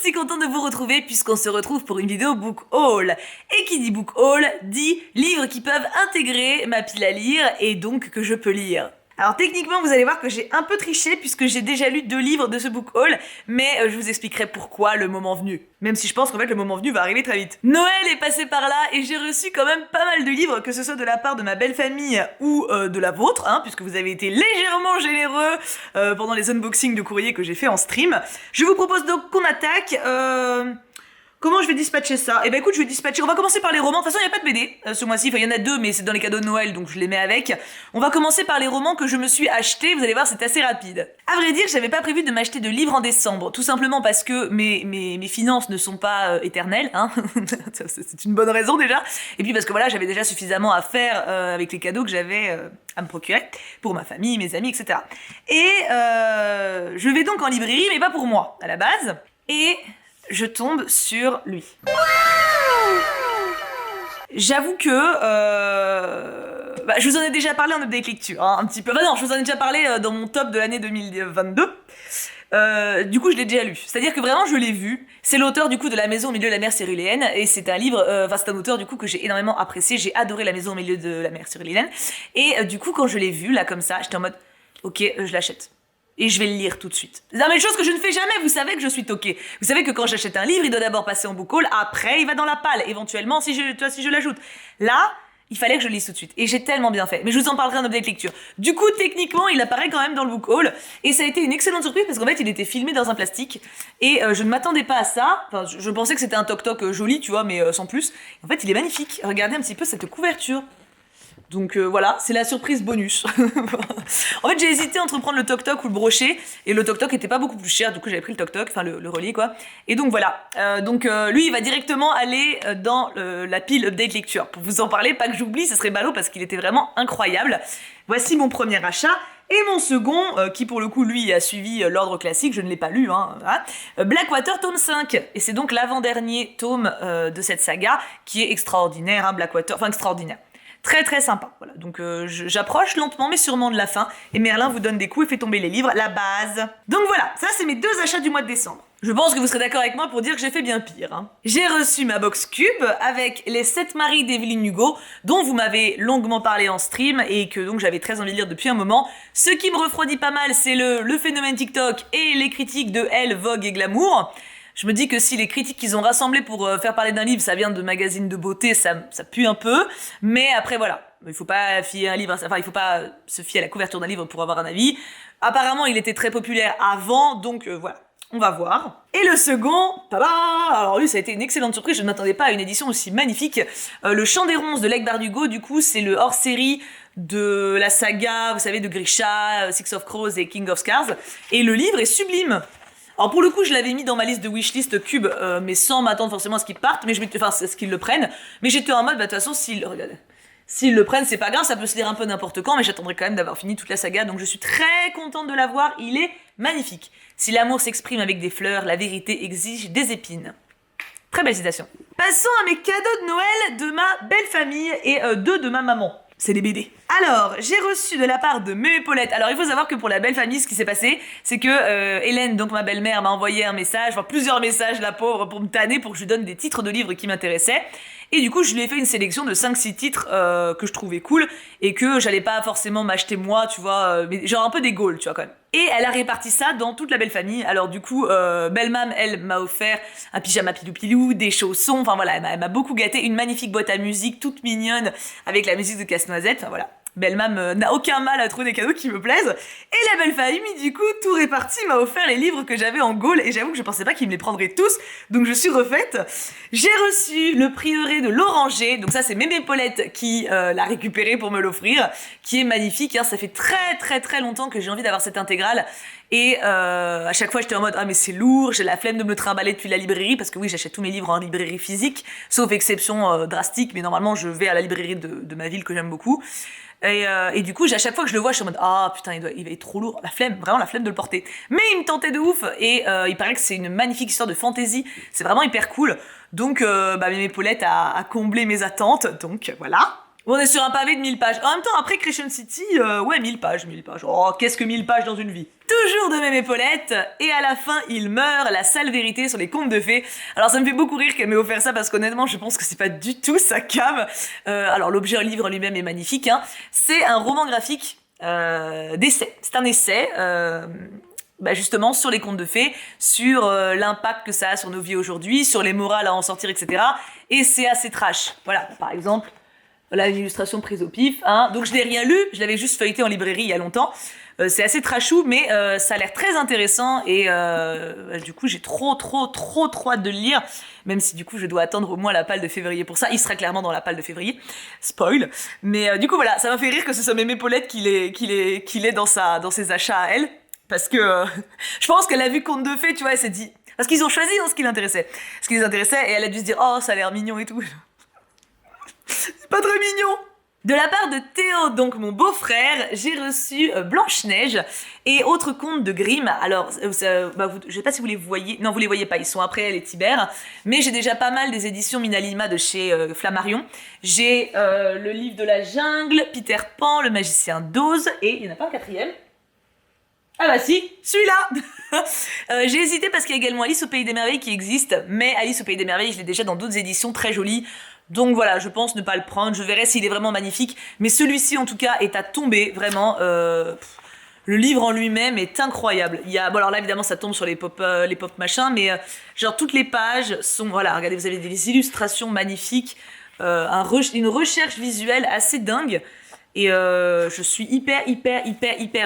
si contente de vous retrouver puisqu'on se retrouve pour une vidéo book haul. Et qui dit book haul dit livres qui peuvent intégrer ma pile à lire et donc que je peux lire. Alors techniquement vous allez voir que j'ai un peu triché puisque j'ai déjà lu 2 livres de ce book haul, mais je vous expliquerai pourquoi le moment venu. Même si je pense qu'en fait le moment venu va arriver très vite. Noël est passé par là et j'ai reçu quand même pas mal de livres, que ce soit de la part de ma belle famille ou de la vôtre, puisque vous avez été légèrement généreux pendant les unboxings de courrier que j'ai fait en stream. Je vous propose donc qu'on attaque... Comment je vais dispatcher ça? Eh ben écoute, je vais dispatcher, on va commencer par les romans. De toute façon, il n'y a pas de BD ce mois-ci, enfin il y en a 2, mais c'est dans les cadeaux de Noël, donc je les mets avec. On va commencer par les romans que je me suis achetés, vous allez voir, c'est assez rapide. À vrai dire, j'avais pas prévu de m'acheter de livres en décembre, tout simplement parce que mes finances ne sont pas éternelles, c'est une bonne raison déjà. Et puis parce que voilà, j'avais déjà suffisamment à faire avec les cadeaux que j'avais à me procurer, pour ma famille, mes amis, etc. Et je vais donc en librairie, mais pas pour moi, à la base. Et... je tombe sur lui. J'avoue que... je vous en ai déjà parlé en update lecture, un petit peu. Non, je vous en ai déjà parlé dans mon top de l'année 2022. Du coup, je l'ai déjà lu. C'est-à-dire que vraiment, je l'ai vu. C'est l'auteur, du coup, de La Maison au milieu de la mer Céruléenne. Et c'est un livre... c'est un auteur, du coup, que j'ai énormément apprécié. J'ai adoré La Maison au milieu de la mer Céruléenne. Et du coup, quand je l'ai vu, là, comme ça, j'étais en mode... ok, je l'achète. Et je vais le lire tout de suite. C'est une chose que je ne fais jamais, vous savez que je suis toquée. Vous savez que quand j'achète un livre, il doit d'abord passer en book haul, après il va dans la palle, éventuellement si je l'ajoute. Là, il fallait que je le lise tout de suite. Et j'ai tellement bien fait. Mais je vous en parlerai en update lecture. Du coup, techniquement, il apparaît quand même dans le book haul. Et ça a été une excellente surprise parce qu'en fait, il était filmé dans un plastique. Et je ne m'attendais pas à ça. Enfin, je pensais que c'était un toc-toc joli, tu vois, mais sans plus. En fait, il est magnifique. Regardez un petit peu cette couverture. Donc voilà, c'est la surprise bonus. En fait, j'ai hésité entre prendre le toc-toc ou le brochet, et le toc-toc était pas beaucoup plus cher, du coup j'avais pris le toc-toc, enfin le relier quoi. Et donc voilà, lui il va directement aller dans la pile update lecture. Pour vous en parler, pas que j'oublie, ce serait ballot parce qu'il était vraiment incroyable. Voici mon premier achat. Et mon second, qui pour le coup lui a suivi l'ordre classique, je ne l'ai pas lu, Blackwater tome 5. Et c'est donc l'avant-dernier tome de cette saga, qui est extraordinaire, Blackwater, enfin extraordinaire. Très très sympa, voilà. Donc j'approche lentement mais sûrement de la fin, et Merlin vous donne des coups et fait tomber les livres, la base. Donc voilà, ça c'est mes 2 achats du mois de décembre. Je pense que vous serez d'accord avec moi pour dire que j'ai fait bien pire. J'ai reçu ma box cube avec les 7 maris d'Evelyn Hugo, dont vous m'avez longuement parlé en stream et que donc j'avais très envie de lire depuis un moment. Ce qui me refroidit pas mal, c'est le phénomène TikTok et les critiques de Elle, Vogue et Glamour. Je me dis que si les critiques qu'ils ont rassemblées pour faire parler d'un livre, ça vient de magazines de beauté, ça pue un peu. Mais après, voilà. Il faut pas fier un livre, il faut pas se fier à la couverture d'un livre pour avoir un avis. Apparemment, il était très populaire avant, donc voilà. On va voir. Et le second, tada! Alors lui, ça a été une excellente surprise, je ne m'attendais pas à une édition aussi magnifique. Le Chant des Ronces de Lec Bardugo, du coup, c'est le hors-série de la saga, vous savez, de Grisha, Six of Crows et King of Scars. Et le livre est sublime. Alors pour le coup, je l'avais mis dans ma liste de wishlist cube, mais sans m'attendre forcément à ce qu'ils partent, mais ce qu'ils le prennent. Mais j'étais en mode, de toute façon, s'ils le prennent, c'est pas grave, ça peut se lire un peu n'importe quand, mais j'attendrai quand même d'avoir fini toute la saga, donc je suis très contente de l'avoir, il est magnifique. Si l'amour s'exprime avec des fleurs, la vérité exige des épines. Très belle citation. Passons à mes cadeaux de Noël de ma belle famille et 2 de ma maman. C'est des BD. Alors, j'ai reçu de la part de Mémé Paulette. Alors, il faut savoir que pour la belle famille, ce qui s'est passé, c'est que Hélène, donc ma belle-mère, m'a envoyé un message, enfin plusieurs messages, la pauvre, pour me tanner, pour que je lui donne des titres de livres qui m'intéressaient. Et du coup, je lui ai fait une sélection de 5-6 titres que je trouvais cool et que j'allais pas forcément m'acheter moi, tu vois, mais genre un peu des gaules, tu vois, quand même. Et elle a réparti ça dans toute la belle famille. Alors du coup, belle-mam, elle m'a offert un pyjama pilou-pilou, des chaussons, enfin voilà, elle m'a beaucoup gâté, une magnifique boîte à musique, toute mignonne, avec la musique de Casse-Noisette, enfin voilà. Belle-mam n'a aucun mal à trouver des cadeaux qui me plaisent. Et la belle famille, du coup, tout réparti, m'a offert les livres que j'avais en gaule. Et j'avoue que je pensais pas qu'ils me les prendraient tous. Donc je suis refaite. J'ai reçu Le Prieuré de l'Oranger. Donc ça, c'est Mémé Paulette qui l'a récupéré pour me l'offrir. Qui est magnifique. Ça fait très très très longtemps que j'ai envie d'avoir cette intégrale. Et à chaque fois, j'étais en mode « Ah mais c'est lourd, j'ai la flemme de me le trimballer depuis la librairie. » Parce que oui, j'achète tous mes livres en librairie physique. Sauf exception drastique. Mais normalement, je vais à la librairie de ma ville que j'aime beaucoup. Et du coup, à chaque fois que je le vois, je suis en mode ah putain, il va être trop lourd, la flemme, vraiment la flemme de le porter. Mais il me tentait de ouf et il paraît que c'est une magnifique histoire de fantasy, c'est vraiment hyper cool. Donc Mémé Paulette a comblé mes attentes, donc voilà. On est sur un pavé de 1000 pages. En même temps, après Crescent City, ouais, 1000 pages, 1000 pages. Oh, qu'est-ce que 1000 pages dans une vie? Toujours de même épaulette, et à la fin, il meurt, la sale vérité sur les contes de fées. Alors ça me fait beaucoup rire qu'elle m'ait offert ça, parce qu'honnêtement, je pense que c'est pas du tout sa came. Alors l'objet livre lui-même est magnifique, hein. C'est un roman graphique d'essai. C'est un essai, justement sur les contes de fées, sur l'impact que ça a sur nos vies aujourd'hui, sur les morales à en sortir, etc. Et c'est assez trash. Voilà, par exemple... Voilà une illustration prise au pif, hein. Donc je l'ai rien lu, je l'avais juste feuilleté en librairie il y a longtemps. C'est assez trashou, mais ça a l'air très intéressant et du coup j'ai trop hâte de le lire, même si du coup je dois attendre au moins la palle de février pour ça. Il sera clairement dans la palle de février, spoil. Mais du coup voilà, ça m'a fait rire que ce soit Mémé Paulette qu'il est dans ses achats à elle, parce que je pense qu'elle a vu Conte de Fées, tu vois, elle s'est dit, parce qu'ils ont choisi ce qui l'intéressait, et elle a dû se dire oh ça a l'air mignon et tout. C'est pas très mignon. De la part de Théo, donc mon beau-frère, j'ai reçu Blanche-Neige et autres contes de Grimm. Alors, je sais pas si vous les voyez. Non, vous les voyez pas, ils sont après les Tibères. Mais j'ai déjà pas mal des éditions Minalima de chez Flammarion. J'ai le livre de la jungle, Peter Pan, le magicien d'Oz, et il y en a pas un quatrième. Ah bah si, celui-là. J'ai hésité parce qu'il y a également Alice au Pays des Merveilles qui existe, mais Alice au Pays des Merveilles, je l'ai déjà dans d'autres éditions très jolies. Donc voilà, je pense ne pas le prendre, je verrai s'il est vraiment magnifique, mais celui-ci en tout cas est à tomber, vraiment. Le livre en lui-même est incroyable. Bon alors là évidemment ça tombe sur les pop machins, mais genre toutes les pages sont, voilà, regardez, vous avez des illustrations magnifiques, une recherche visuelle assez dingue. Et je suis hyper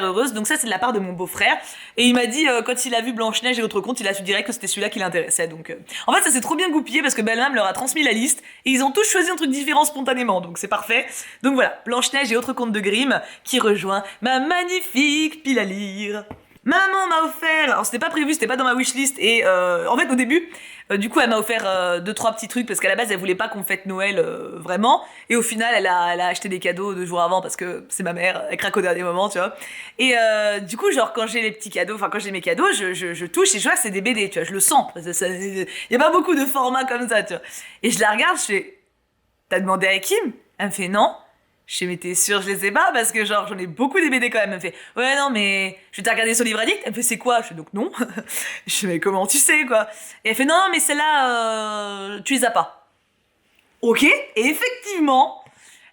heureuse. Donc ça c'est de la part de mon beau-frère. Et il m'a dit quand il a vu Blanche-Neige et l'autre conte, il a su direct que c'était celui-là qui l'intéressait. Donc en fait ça s'est trop bien goupillé parce que Belle-Mame leur a transmis la liste et ils ont tous choisi un truc différent spontanément. Donc c'est parfait. Donc voilà, Blanche-Neige et autres contes de Grimm qui rejoint ma magnifique pile à lire. Maman m'a offert, alors c'était pas prévu, c'était pas dans ma wishlist, et en fait au début, du coup elle m'a offert 2-3 petits trucs parce qu'à la base elle voulait pas qu'on fête Noël vraiment, et au final elle a acheté des cadeaux 2 jours avant parce que c'est ma mère, elle craque au dernier moment, tu vois. Et du coup genre quand j'ai les petits cadeaux, enfin quand j'ai mes cadeaux, je touche et je vois que c'est des BD, tu vois, je le sens, y a pas beaucoup de formats comme ça, tu vois. Et je la regarde, je fais, t'as demandé à Kim? Elle me fait non. Je fais, mais t'es sûre, je les sais pas, parce que genre, j'en ai beaucoup des BD quand même. Elle me fait, ouais, non, mais je vais te regarder son livre addict. Elle me fait, c'est quoi? Je fais, donc non. Je fais, mais comment tu sais, quoi? Et elle fait, non, mais celle-là, tu les as pas. Ok, et effectivement,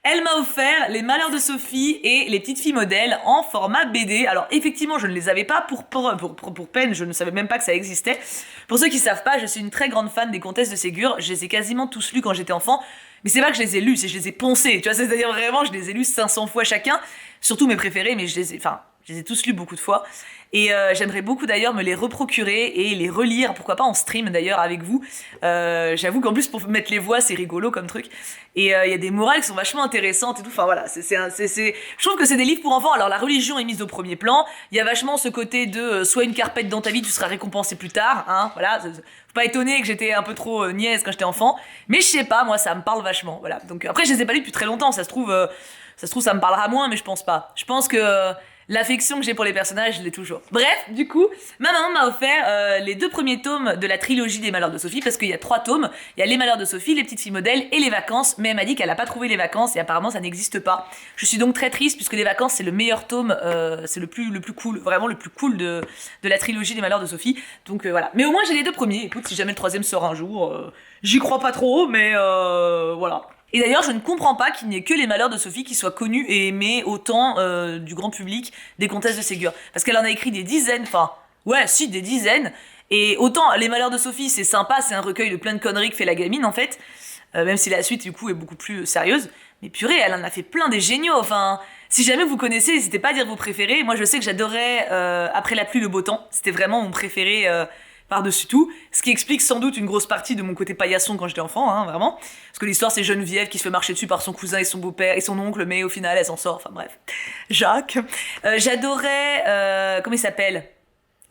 elle m'a offert Les Malheurs de Sophie et Les Petites Filles Modèles en format BD. Alors effectivement, je ne les avais pas pour peine, je ne savais même pas que ça existait. Pour ceux qui savent pas, je suis une très grande fan des Comtesses de Ségur. Je les ai quasiment tous lus quand j'étais enfant. Mais c'est pas que je les ai lus, c'est que je les ai poncés. Tu vois, c'est-à-dire vraiment, je les ai lus 500 fois chacun. Surtout mes préférés, mais je les ai tous lus beaucoup de fois. Et j'aimerais beaucoup d'ailleurs me les reprocurer et les relire, pourquoi pas en stream d'ailleurs avec vous. J'avoue qu'en plus pour mettre les voix c'est rigolo comme truc. Et il y a des morales qui sont vachement intéressantes et tout. Enfin voilà, je trouve que c'est des livres pour enfants. Alors la religion est mise au premier plan. Il y a vachement ce côté de soit une carpette dans ta vie, tu seras récompensé plus tard. Hein, voilà. Faut pas étonner que j'étais un peu trop niaise quand j'étais enfant. Mais je sais pas, moi ça me parle vachement. Voilà. Donc après je les ai pas lus depuis très longtemps. Ça se trouve ça me parlera moins, mais je pense pas. Je pense que l'affection que j'ai pour les personnages, je l'ai toujours. Bref, du coup, ma maman m'a offert les 2 premiers tomes de la trilogie des Malheurs de Sophie, parce qu'il y a 3 tomes. Il y a Les Malheurs de Sophie, Les Petites Filles Modèles et Les Vacances, mais elle m'a dit qu'elle a pas trouvé Les Vacances, et apparemment ça n'existe pas. Je suis donc très triste, puisque Les Vacances, c'est le meilleur tome, c'est le plus cool, vraiment le plus cool de la trilogie des Malheurs de Sophie. Donc voilà. Mais au moins j'ai les 2 premiers. Écoute, si jamais le 3e sort un jour, j'y crois pas trop, mais voilà. Et d'ailleurs, je ne comprends pas qu'il n'y ait que Les Malheurs de Sophie qui soient connus et aimés autant du grand public des Comtesses de Ségur. Parce qu'elle en a écrit des dizaines, des dizaines. Et autant Les Malheurs de Sophie, c'est sympa, c'est un recueil de plein de conneries que fait la gamine en fait. Même si la suite, du coup, est beaucoup plus sérieuse. Mais purée, elle en a fait plein des géniaux. Enfin, si jamais vous connaissez, n'hésitez pas à dire vos préférés. Moi, je sais que j'adorais Après la pluie, le beau temps. C'était vraiment mon préféré par-dessus tout, ce qui explique sans doute une grosse partie de mon côté paillasson quand j'étais enfant, hein, vraiment. Parce que l'histoire, c'est Geneviève qui se fait marcher dessus par son cousin et son beau-père et son oncle, mais au final, elle s'en sort, enfin bref. Jacques. J'adorais, comment il s'appelle?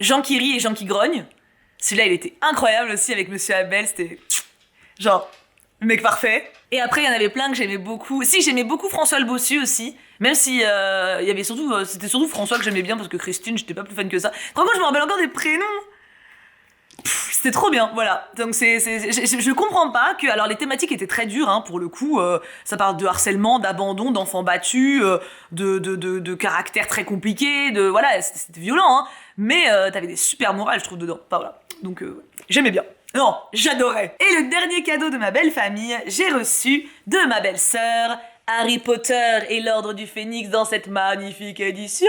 Jean qui rit et Jean qui grogne. Celui-là, il était incroyable aussi avec Monsieur Abel, c'était genre, le mec parfait. Et après, il y en avait plein que j'aimais beaucoup. Si, j'aimais beaucoup François le Bossu aussi, même si il y avait surtout, c'était surtout François que j'aimais bien parce que Christine, j'étais pas plus fan que ça. Franchement, je me rappelle encore des prénoms. C'était trop bien, voilà. Donc je comprends pas que... Alors les thématiques étaient très dures, hein, pour le coup. Ça parle de harcèlement, d'abandon, d'enfants battus, de caractères très compliqués, voilà, c'était violent, hein. Mais t'avais des super morales, je trouve, dedans. Enfin, voilà. Donc j'aimais bien. Non, j'adorais. Et le dernier cadeau de ma belle famille, j'ai reçu de ma belle-sœur Harry Potter et l'Ordre du Phénix dans cette magnifique édition.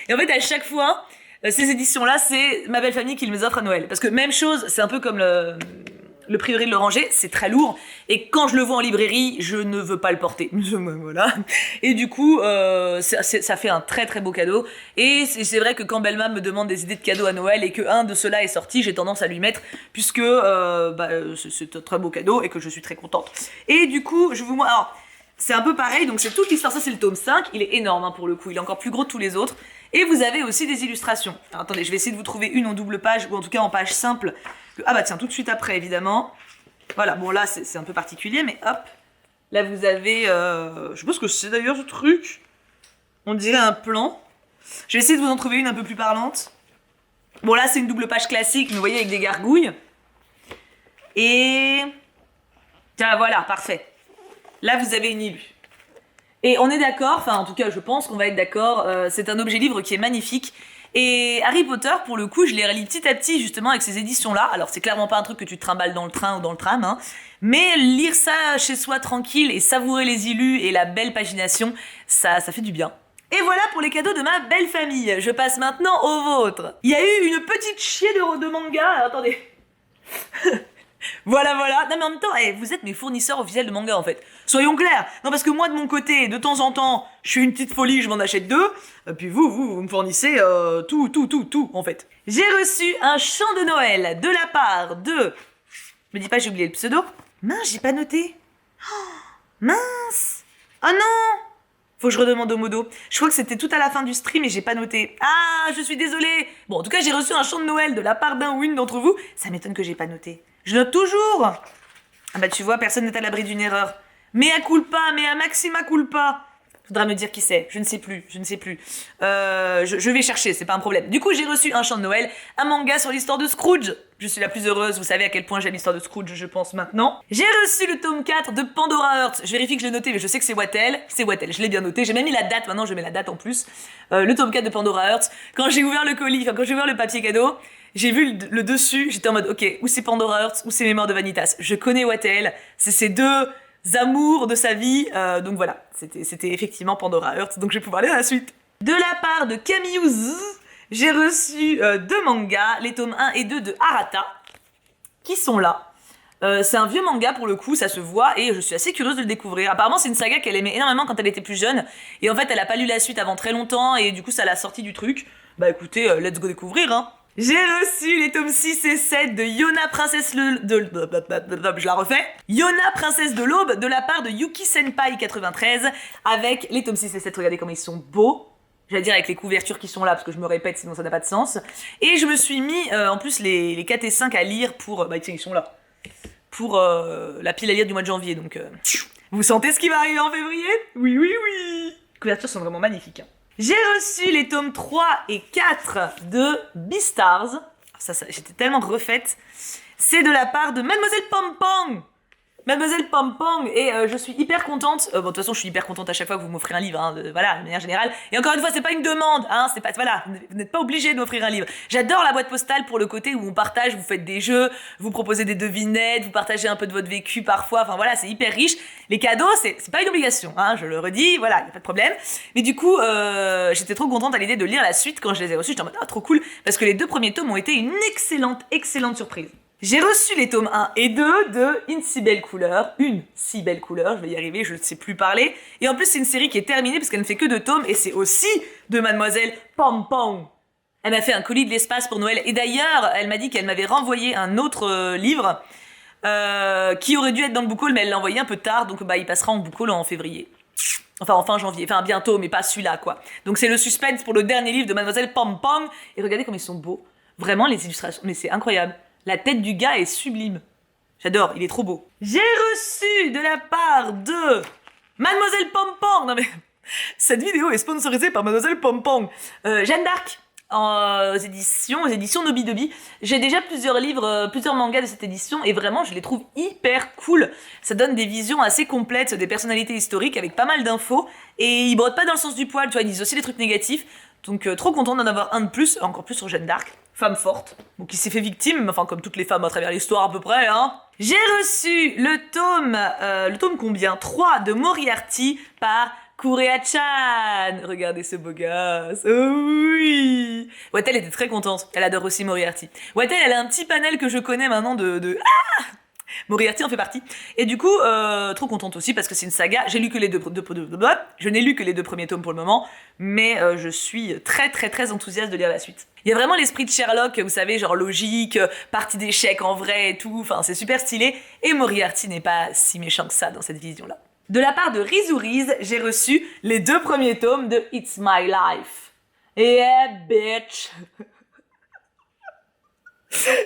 Et en fait, à chaque fois, ces éditions-là, c'est ma belle famille qui me les offre à Noël. Parce que même chose, c'est un peu comme le prieuré de l'Oranger, c'est très lourd. Et quand je le vois en librairie, je ne veux pas le porter. Voilà. Et du coup, ça fait un très très beau cadeau. Et c'est vrai que quand Belma me demande des idées de cadeaux à Noël et qu'un de ceux-là est sorti, j'ai tendance à lui mettre, puisque c'est un très beau cadeau et que je suis très contente. Et du coup, je vous montre... Alors, c'est un peu pareil, donc c'est toute l'histoire. Ça, c'est le tome 5. Il est énorme, hein, pour le coup. Il est encore plus gros que tous les autres. Et vous avez aussi des illustrations. Alors, attendez, je vais essayer de vous trouver une en double page, ou en tout cas en page simple. Ah bah tiens, tout de suite après, évidemment. Voilà, bon là, c'est un peu particulier, mais hop. Là, vous avez... je sais pas ce que c'est d'ailleurs, ce truc. On dirait un plan. Je vais essayer de vous en trouver une un peu plus parlante. Bon, là, c'est une double page classique, vous voyez, avec des gargouilles. Et... Tiens, voilà, parfait. Là, vous avez une illu. Et on est d'accord, enfin, en tout cas, je pense qu'on va être d'accord, c'est un objet-livre qui est magnifique. Et Harry Potter, pour le coup, je l'ai relis petit à petit, justement, avec ces éditions-là. Alors, c'est clairement pas un truc que tu te trimbales dans le train ou dans le tram, hein. Mais lire ça chez soi, tranquille, et savourer les illus et la belle pagination, ça fait du bien. Et voilà pour les cadeaux de ma belle famille. Je passe maintenant aux vôtres. Il y a eu une petite chier de manga. Alors, attendez. Voilà. Non mais en même temps, vous êtes mes fournisseurs officiels de manga en fait. Soyons clairs. Non parce que moi de mon côté, de temps en temps, je suis une petite folie, je m'en achète 2. Et puis vous me fournissez tout en fait. J'ai reçu un chant de Noël de la part de... Me dis pas j'ai oublié le pseudo. Mince, j'ai pas noté. Oh, mince. Oh non. Faut que je redemande au modo. Je crois que c'était tout à la fin du stream et j'ai pas noté. Ah, je suis désolée. Bon, en tout cas, j'ai reçu un chant de Noël de la part d'un ou une d'entre vous. Ça m'étonne que j'ai pas noté. Je note toujours. Ah bah tu vois, personne n'est à l'abri d'une erreur. Mea culpa, mea maxima culpa. Faudra me dire qui c'est. Je ne sais plus. Je vais chercher, c'est pas un problème. Du coup, j'ai reçu un chant de Noël, un manga sur l'histoire de Scrooge. Je suis la plus heureuse, vous savez à quel point j'aime l'histoire de Scrooge, je pense maintenant. J'ai reçu le tome 4 de Pandora Hearts. Je vérifie que je l'ai noté, mais je sais que c'est Wattel. C'est Wattel, je l'ai bien noté. J'ai même mis la date, maintenant je mets la date en plus. Le tome 4 de Pandora Hearts. Quand j'ai ouvert le colis, quand j'ai ouvert le papier cadeau, j'ai vu le dessus, j'étais en mode, ok, où c'est Pandora Hearts, où c'est Mémoire de Vanitas. Je connais Wattel, c'est ces deux amours de sa vie, donc voilà, c'était effectivement Pandora Hearts, donc je vais pouvoir aller à la suite. De la part de Camille Z, j'ai reçu 2 mangas, les tomes 1 et 2 de Arata, qui sont là. C'est un vieux manga pour le coup, ça se voit, et je suis assez curieuse de le découvrir. Apparemment c'est une saga qu'elle aimait énormément quand elle était plus jeune, et en fait elle a pas lu la suite avant très longtemps, et du coup ça l'a sortie du truc. Bah écoutez, let's go découvrir, hein. J'ai reçu les tomes 6 et 7 de Yona Princesse je la refais. Yona Princesse de l'Aube de la part de Yuki Senpai 93 avec les tomes 6 et 7, regardez comme ils sont beaux. J'allais dire avec les couvertures qui sont là parce que je me répète sinon ça n'a pas de sens. Et je me suis mis en plus les 4 et 5 à lire pour... bah tiens ils sont là. Pour la pile à lire du mois de janvier donc... Vous sentez ce qui va arriver en février? Oui. Les couvertures sont vraiment magnifiques, hein. J'ai reçu les tomes 3 et 4 de Beastars. Ça, j'étais tellement refaite. C'est de la part de Mademoiselle Pompong. Mademoiselle Pompong, et je suis hyper contente. Bon, de toute façon, je suis hyper contente à chaque fois que vous m'offrez un livre, hein, voilà, de manière générale. Et encore une fois, c'est pas une demande, hein, c'est pas, voilà, vous n'êtes pas obligé de m'offrir un livre. J'adore la boîte postale pour le côté où on partage, vous faites des jeux, vous proposez des devinettes, vous partagez un peu de votre vécu parfois, enfin voilà, c'est hyper riche. Les cadeaux, c'est pas une obligation, hein, je le redis, voilà, y a pas de problème. Mais du coup, j'étais trop contente à l'idée de lire la suite quand je les ai reçus, j'étais en mode, ah, trop cool, parce que les 2 premiers tomes ont été une excellente surprise. J'ai reçu les tomes 1 et 2 de Une si belle couleur, je vais y arriver, je ne sais plus parler. Et en plus, c'est une série qui est terminée parce qu'elle ne fait que 2 tomes et c'est aussi de Mademoiselle Pompong. Elle m'a fait un colis de l'espace pour Noël et d'ailleurs, elle m'a dit qu'elle m'avait renvoyé un autre livre qui aurait dû être dans le book haul mais elle l'a envoyé un peu tard donc bah il passera en book haul en février. Enfin, en fin janvier, enfin bientôt mais pas celui-là quoi. Donc c'est le suspense pour le dernier livre de Mademoiselle Pompong et regardez comme ils sont beaux. Vraiment les illustrations, mais c'est incroyable. La tête du gars est sublime. J'adore, il est trop beau. J'ai reçu de la part de Mademoiselle Pompong. Non mais, cette vidéo est sponsorisée par Mademoiselle Pompong. Jeanne d'Arc. aux éditions Nobidobi. J'ai déjà plusieurs livres, plusieurs mangas de cette édition et vraiment je les trouve hyper cool. Ça donne des visions assez complètes des personnalités historiques avec pas mal d'infos et ils brodent pas dans le sens du poil, tu vois, ils disent aussi des trucs négatifs. Donc trop content d'en avoir un de plus, encore plus sur Jeanne d'Arc, femme forte, donc qui s'est fait victime, enfin comme toutes les femmes à travers l'histoire à peu près, hein. J'ai reçu le tome combien 3 de Moriarty par Kurea-chan. Regardez ce beau gosse. Oh oui. Wattel était très contente. Elle adore aussi Moriarty. Wattel, elle a un petit panel que je connais maintenant de... Ah, Moriarty en fait partie. Et du coup, trop contente aussi parce que c'est une saga. J'ai lu que les je n'ai lu que les 2 premiers tomes pour le moment, mais je suis très très très enthousiaste de lire la suite. Il y a vraiment l'esprit de Sherlock, vous savez, genre logique, partie d'échecs en vrai et tout. Enfin, c'est super stylé. Et Moriarty n'est pas si méchant que ça dans cette vision-là. De la part de Rizuriz, j'ai reçu les 2 premiers tomes de It's My Life. Yeah, bitch.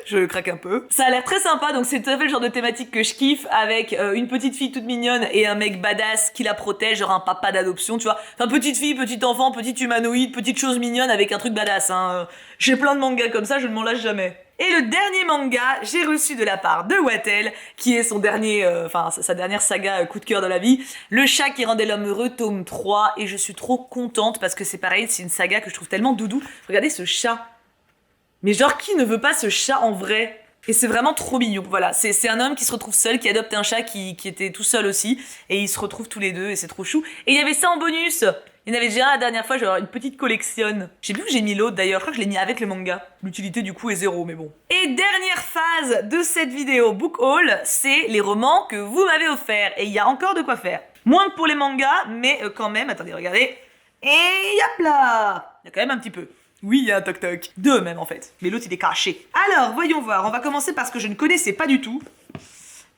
Je craque un peu. Ça a l'air très sympa, donc c'est tout à fait le genre de thématique que je kiffe, avec une petite fille toute mignonne et un mec badass qui la protège, genre un papa d'adoption, tu vois. Enfin, petite fille, petit enfant, petit humanoïde, petite chose mignonne avec un truc badass, hein. J'ai plein de mangas comme ça, je ne m'en lâche jamais. Et le dernier manga, j'ai reçu de la part de Wattel, qui est son dernier, sa dernière saga coup de cœur de la vie, Le chat qui rendait l'homme heureux, tome 3, et je suis trop contente parce que c'est pareil, c'est une saga que je trouve tellement doudou. Regardez ce chat. Mais genre, qui ne veut pas ce chat en vrai? Et c'est vraiment trop mignon, voilà. C'est un homme qui se retrouve seul, qui adopte un chat qui était tout seul aussi, et ils se retrouvent tous les deux, et c'est trop chou. Et il y avait ça en bonus. Il y en avait déjà la dernière fois, genre une petite collection. Je sais plus où j'ai mis l'autre d'ailleurs, je crois que je l'ai mis avec le manga. L'utilité du coup est 0, mais bon. Et dernière phase de cette vidéo book haul, c'est les romans que vous m'avez offerts. Et il y a encore de quoi faire. Moins que pour les mangas, mais quand même, attendez, regardez. Et hop là! Il y a quand même un petit peu. Oui, il y a un toc-toc. 2 même en fait. Mais l'autre il est caché. Alors, voyons voir. On va commencer par ce que je ne connaissais pas du tout.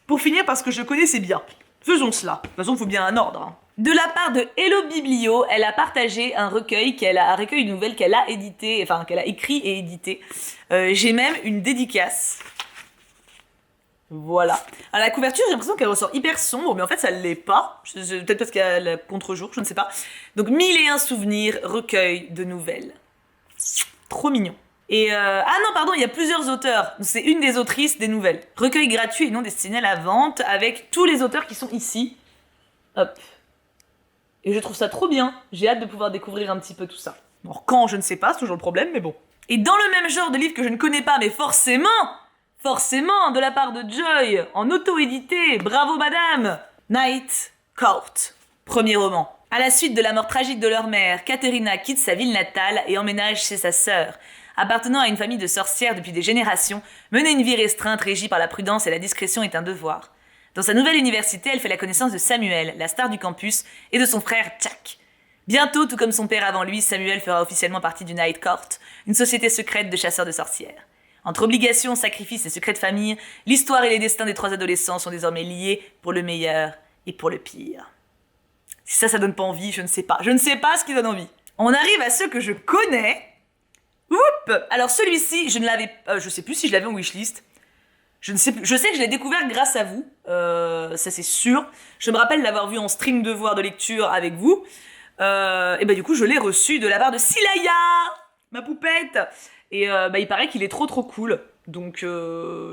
Pour finir par ce que je connaissais bien. Faisons cela. De toute façon, il faut bien un ordre. Hein. De la part de Hello Biblio, elle a partagé un recueil de nouvelles qu'elle a édité, enfin qu'elle a écrit et édité. J'ai même une dédicace. Voilà. À la couverture, j'ai l'impression qu'elle ressort hyper sombre, mais en fait, ça l'est pas. Peut-être parce qu'il y a le contre-jour, je ne sais pas. Donc, 1001 souvenirs, recueil de nouvelles. Trop mignon. Et ah non, pardon, il y a plusieurs auteurs. C'est une des autrices des nouvelles. Recueil gratuit et non destiné à la vente, avec tous les auteurs qui sont ici. Hop. Et je trouve ça trop bien. J'ai hâte de pouvoir découvrir un petit peu tout ça. Bon, quand, je ne sais pas, c'est toujours le problème, mais bon. Et dans le même genre de livre que je ne connais pas, mais forcément, de la part de Joy, en auto-édité, bravo madame, Night Court, premier roman. À la suite de la mort tragique de leur mère, Katerina quitte sa ville natale et emménage chez sa sœur. Appartenant à une famille de sorcières depuis des générations, mener une vie restreinte régie par la prudence et la discrétion est un devoir. Dans sa nouvelle université, elle fait la connaissance de Samuel, la star du campus, et de son frère Jack. Bientôt, tout comme son père avant lui, Samuel fera officiellement partie du Night Court, une société secrète de chasseurs de sorcières. Entre obligations, sacrifices et secrets de famille, l'histoire et les destins des 3 adolescents sont désormais liés pour le meilleur et pour le pire. Si ça donne pas envie, je ne sais pas. Je ne sais pas ce qui donne envie. On arrive à ceux que je connais. Oups. Alors celui-ci, je sais plus si je l'avais en wishlist. Je ne sais plus. Je sais que je l'ai découvert grâce à vous. Ça c'est sûr. Je me rappelle l'avoir vu en stream devoir de lecture avec vous. Et bah du coup, je l'ai reçu de la part de Silaya, ma poupette. Et il paraît qu'il est trop cool. Donc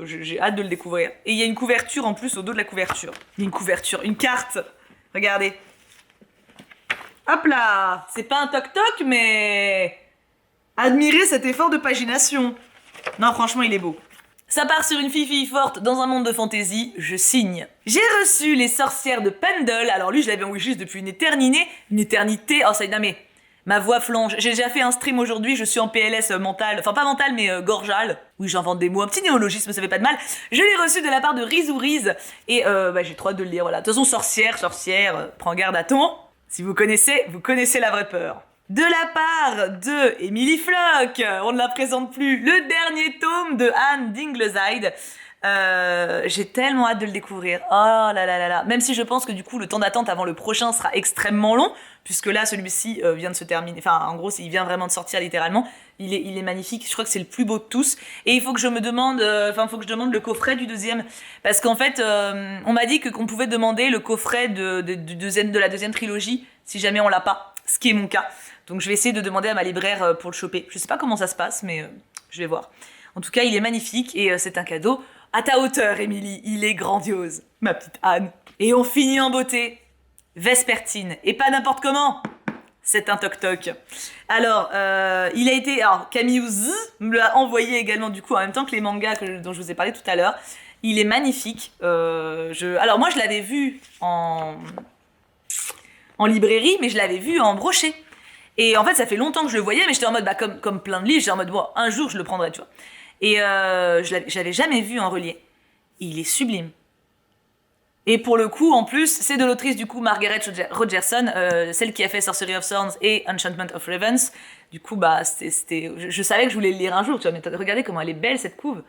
j'ai hâte de le découvrir. Et il y a une couverture en plus au dos de la couverture. Il y a une couverture, une carte. Regardez. Hop là. C'est pas un toc-toc, mais... Admirez cet effort de pagination. Non, franchement, il est beau. Ça part sur une fille forte dans un monde de fantaisie, je signe. J'ai reçu Les Sorcières de Pendle. Alors lui, je l'avais en wishlist depuis une éternité. Oh, ça y est, non mais... Ma voix flanche. J'ai déjà fait un stream aujourd'hui, je suis en PLS mental. Enfin, pas mental, mais gorgeal. Oui, j'invente des mots. Un petit néologisme, ça fait pas de mal. Je l'ai reçu de la part de Rizuriz. Et j'ai trop hâte de le lire, voilà. De toute façon, sorcière, prends garde à ton. Si vous connaissez la vraie peur. De la part de Emily Flock, on ne la présente plus, le dernier tome de Anne Dingleside. J'ai tellement hâte de le découvrir. Oh là là là là. Même si je pense que du coup le temps d'attente avant le prochain sera extrêmement long, puisque là celui-ci vient de se terminer. Enfin en gros il vient vraiment de sortir littéralement. Il est magnifique. Je crois que c'est le plus beau de tous. Et il faut que je me demande, faut que je demande le coffret du deuxième, parce qu'en fait on m'a dit qu'on pouvait demander le coffret de la deuxième trilogie si jamais on l'a pas. Ce qui est mon cas. Donc je vais essayer de demander à ma libraire pour le choper. Je sais pas comment ça se passe, mais je vais voir. En tout cas, il est magnifique et c'est un cadeau à ta hauteur, Émilie. Il est grandiose, ma petite Anne. Et on finit en beauté. Vespertine. Et pas n'importe comment. C'est un toc-toc. Alors, il a été... Alors, Camille Z me l'a envoyé également, du coup, en même temps que les mangas dont je vous ai parlé tout à l'heure. Il est magnifique. Alors, moi, je l'avais vu en librairie, mais je l'avais vu en brochet. Et en fait, ça fait longtemps que je le voyais, mais j'étais en mode, comme plein de livres, j'étais en mode, bon, un jour, je le prendrai, tu vois. Et je l'avais jamais vu en relié. Il est sublime. Et pour le coup, en plus, c'est de l'autrice du coup Margaret Rogerson, celle qui a fait Sorcery of Thorns et Enchantment of Ravens. Du coup, je savais que je voulais le lire un jour, tu vois, mais regardez comment elle est belle cette couve.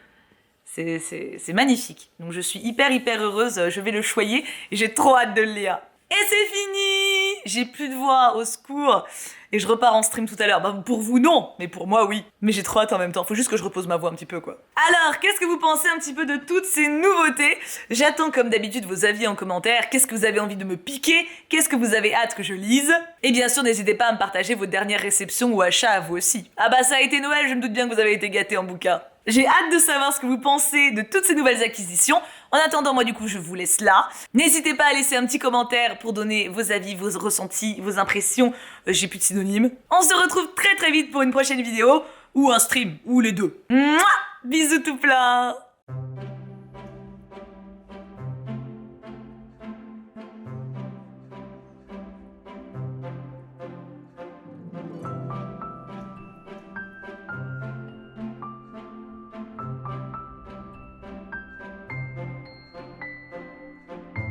C'est magnifique. Donc je suis hyper heureuse, je vais le choyer et j'ai trop hâte de le lire. Et c'est fini! J'ai plus de voix, au secours! Et je repars en stream tout à l'heure. Pour vous, non, mais pour moi, oui. Mais j'ai trop hâte en même temps, faut juste que je repose ma voix un petit peu, quoi. Alors, qu'est-ce que vous pensez un petit peu de toutes ces nouveautés? J'attends comme d'habitude vos avis en commentaire. Qu'est-ce que vous avez envie de me piquer? Qu'est-ce que vous avez hâte que je lise? Et bien sûr, n'hésitez pas à me partager vos dernières réceptions ou achats à vous aussi. Ah bah ça a été Noël, je me doute bien que vous avez été gâtés en bouquin. J'ai hâte de savoir ce que vous pensez de toutes ces nouvelles acquisitions. En attendant, moi du coup, je vous laisse là. N'hésitez pas à laisser un petit commentaire pour donner vos avis, vos ressentis, vos impressions. J'ai plus de synonymes. On se retrouve très vite pour une prochaine vidéo, ou un stream, ou les deux. Mouah, bisous tout plein.